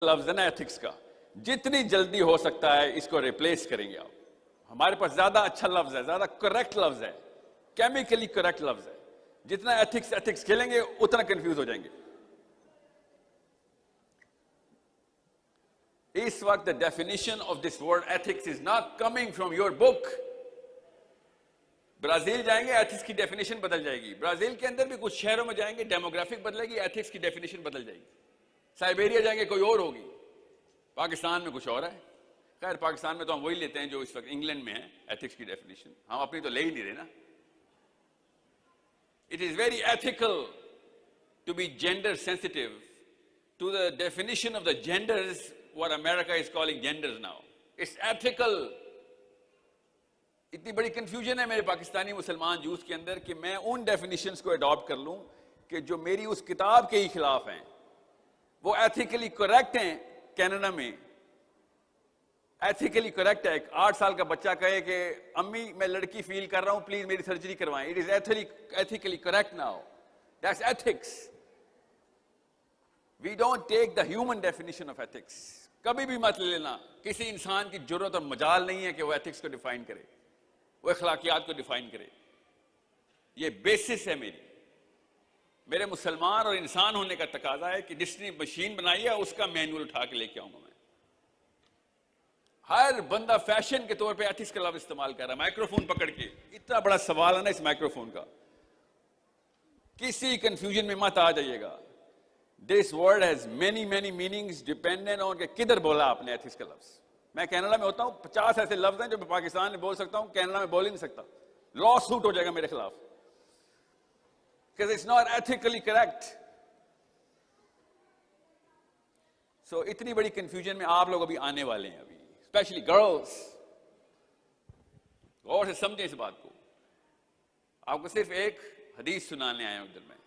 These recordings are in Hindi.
लफ्ज है ना एथिक्स का, जितनी जल्दी हो सकता है इसको रिप्लेस करेंगे आप। हमारे पास ज्यादा अच्छा लफ्ज है, ज्यादा करेक्ट लफ्ज है, केमिकली करेक्ट लफ्ज है। जितना एथिक्स एथिक्स खेलेंगे उतना कंफ्यूज हो जाएंगे। इस वक्त the definition of this word ethics is not coming from your book. Brazil जाएंगे, एथिक्स की डेफिनेशन बदल जाएगी। ब्राजील के अंदर भी कुछ शहरों में जाएंगे, डेमोग्राफिक बदलेगी, एथिक्स की डेफिनेशन बदल जाएगी। साइबेरिया जाएंगे कोई और होगी, पाकिस्तान में कुछ और है। खैर पाकिस्तान में तो हम वही लेते हैं जो इस वक्त इंग्लैंड में है, एथिक्स की डेफिनेशन। हम अपनी तो ले ही नहीं रहे ना। It is very ethical to be gender sensitive to the definition of the genders what America is calling genders now. It's ethical. इतनी बड़ी कंफ्यूजन है मेरे पाकिस्तानी मुसलमान जूस के अंदर कि मैं उन डेफिनेशंस को अडॉप्ट कर लूं कि जो मेरी उस किताब के ही खिलाफ हैं। वो एथिकली करेक्ट हैं। कनाडा में एथिकली करेक्ट है। 8 साल का बच्चा कहे कि अम्मी मैं लड़की फील कर रहा हूं, प्लीज मेरी सर्जरी करवाएं। It is ethically correct now. That's ethics. We don't take the human definition of ethics. कभी भी मत ले लेना, किसी इंसान की जरूरत और मजाल नहीं है कि वो एथिक्स को डिफाइन करे, वो अखलाकियात को डिफाइन करे। ये बेसिस है मेरे मुसलमान और इंसान होने का तकाजा है कि जिसने मशीन बनाई है उसका मैनुअल उठा के लेके आऊंगा मैं। हर बंदा फैशन के तौर पे एथिक्स का लफ्ज इस्तेमाल कर रहा है, माइक्रोफोन पकड़ के। इतना बड़ा सवाल है ना इस माइक्रोफोन का। किसी कंफ्यूजन में मत आ जाइएगा। This word has many many meanings dependent on कि किधर बोला आपने एथिक्स का लफ्ज। मैं कनाडा में होता हूं, 50 ऐसे लफ्ज हैं जो मैं पाकिस्तान में बोल सकता हूं, कनाडा में बोल ही नहीं सकता। लॉ सूट हो जाएगा मेरे खिलाफ, because it's not ethically correct. So इतनी बड़ी कंफ्यूजन में आप लोग अभी आने वाले हैं, अभी स्पेशली गर्ल्स। गौर से समझें इस बात को। आपको सिर्फ एक हदीस सुनाने आया हूं उधर में,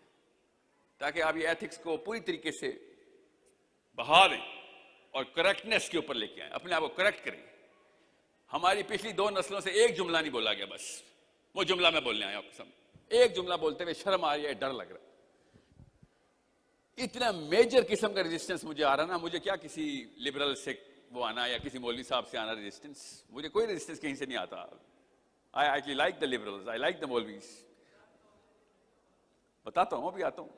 ताकि आप ये एथिक्स को पूरी तरीके से बहा दें और करेक्टनेस के ऊपर लेके आए, अपने आप को करेक्ट करें। हमारी पिछली 2 नस्लों से एक जुमला नहीं बोला गया, बस वो जुमला मैं बोलने आया आपको। एक जुमला बोलते हुए शर्म आ रही है, डर लग रहा है। इतना मेजर किस्म का रेजिस्टेंस मुझे आ रहा ना। मुझे क्या किसी लिबरल से वो आना या किसी मौलवी साहब से आना रेजिस्टेंस। मुझे कोई रेजिस्टेंस कहीं से नहीं आता। I actually like the liberals, I like the मौलवीज। बताता हूं, अभी आता हूं,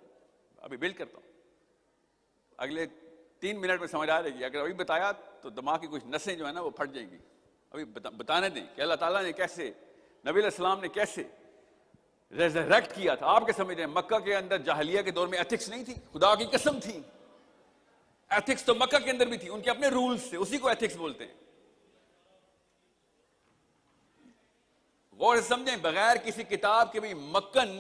अभी बिल्ड करता हूं। अगले 3 मिनट में समझ आ जाएगी। अगर अभी बताया तो दिमाग की कुछ नसें जो है ना वो फट जाएंगी। अभी बताने दें कि अल्लाह ताला ने कैसे, नबी अलैहिस्सलाम ने कैसे रेज़रेक्ट किया था। आपके समझ रहे हैं, मक्का के अंदर जाहिलिया के दौर में एथिक्स नहीं थी, खुदा की कसम थी। एथिक्स तो मक्का के अंदर भी थी, उनके अपने रूल्स थे, उसी को एथिक्स बोलते हैं। गौर से समझें, बगैर किसी किताब के भी मक्कन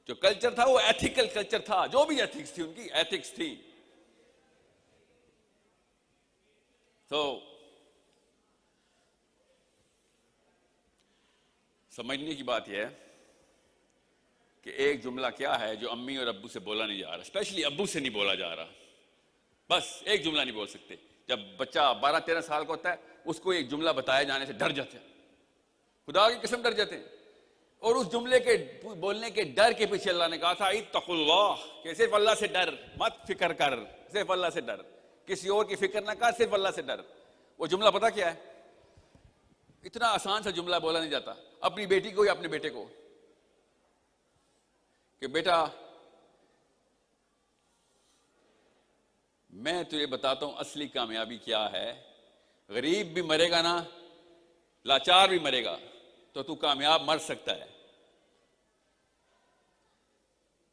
जो कल्चर था वो एथिकल कल्चर था। जो भी एथिक्स थी उनकी एथिक्स थी। तो समझने की बात यह है कि एक जुमला क्या है जो अम्मी और अब्बू से बोला नहीं जा रहा, स्पेशली अब्बू से नहीं बोला जा रहा। बस एक जुमला नहीं बोल सकते। जब बच्चा 12-13 साल का होता है, उसको एक जुमला बताए जाने से डर जाते हैं, खुदा की कसम डर जाते हैं। और उस जुमले के बोलने के डर के पीछे अल्लाह ने कहा था इत्तकुल्लाह, कि सिर्फ अल्लाह से डर, मत फिक्र कर, सिर्फ अल्लाह से डर, किसी और की फिक्र ना कर, सिर्फ अल्लाह से डर। वो जुमला पता क्या है? इतना आसान सा जुमला बोला नहीं जाता अपनी बेटी को या अपने बेटे को कि बेटा मैं तुझे बताता हूं असली कामयाबी क्या है। गरीब भी मरेगा ना, लाचार भी मरेगा, तो तू कामयाब मर सकता है,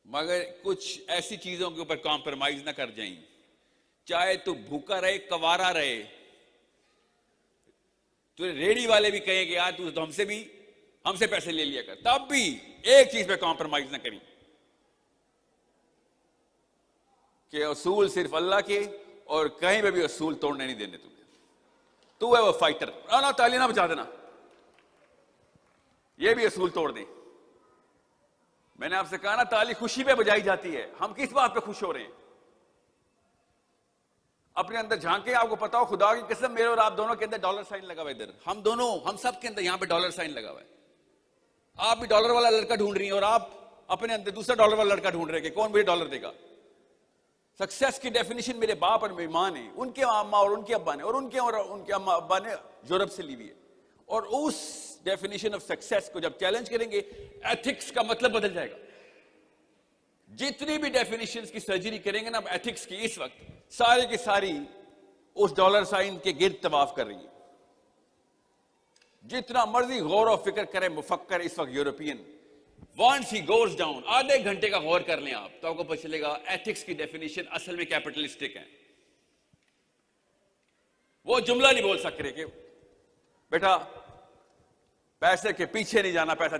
मगर कुछ ऐसी चीजों के ऊपर कॉम्प्रोमाइज ना कर जाएं। चाहे तू भूखा रहे, कवारा रहे, तुझे रेडी वाले भी कहेंगे यार तू तो हमसे पैसे ले लिया कर, तब भी एक चीज पे कॉम्प्रोमाइज ना करी कि असूल सिर्फ अल्लाह के, और कहीं पे भी असूल तोड़ने नहीं देने तुम्हें। तू है वो फाइटर, ना ताली ना बचा देना, ये भी असूल तोड़ दे। मैंने आपसे कहा ना ताली खुशी पे बजाई जाती है। हम किस बात पे खुश हो रहे हैं? अपने अंदर झांके, आपको पता हो खुदा की कसम मेरे और आप दोनों के अंदर डॉलर साइन लगा हुआ है। इधर हम दोनों, हम सब के अंदर यहां पे डॉलर साइन लगा हुआ है। आप भी डॉलर वाला लड़का ढूंढ रही हैं और आप अपने अंदर दूसरा डॉलर वाला लड़का ढूंढ रहे हैं कि कौन मुझे डॉलर देगा। सक्सेस की डेफिनेशन मेरे बाप और मेरी माँ ने, उनके अम्मा और उनके अब्बा ने, और उनके अम्मा अब्बा ने यूरोप से ली हुई है। और उस डेफिनेशन ऑफ सक्सेस को जब चैलेंज करेंगे, एथिक्स का मतलब बदल जाएगा। जितनी भी डेफिनेशंस की सर्जरी करेंगे ना एथिक्स की, इस वक्त सारी की सारी उस डॉलर साइन के गिर्द तवाफ कर रही है। जितना मर्जी गौर और फिक्र करें मुफक्कर इस वक्त European, once he goes down, आधे घंटे का गौर कर लें आप, तो आपको पता चलेगा एथिक्स की डेफिनेशन असल में कैपिटलिस्टिक है। वो जुमला नहीं बोल सकते कि बेटा पैसे के पीछे नहीं जाना, पैसा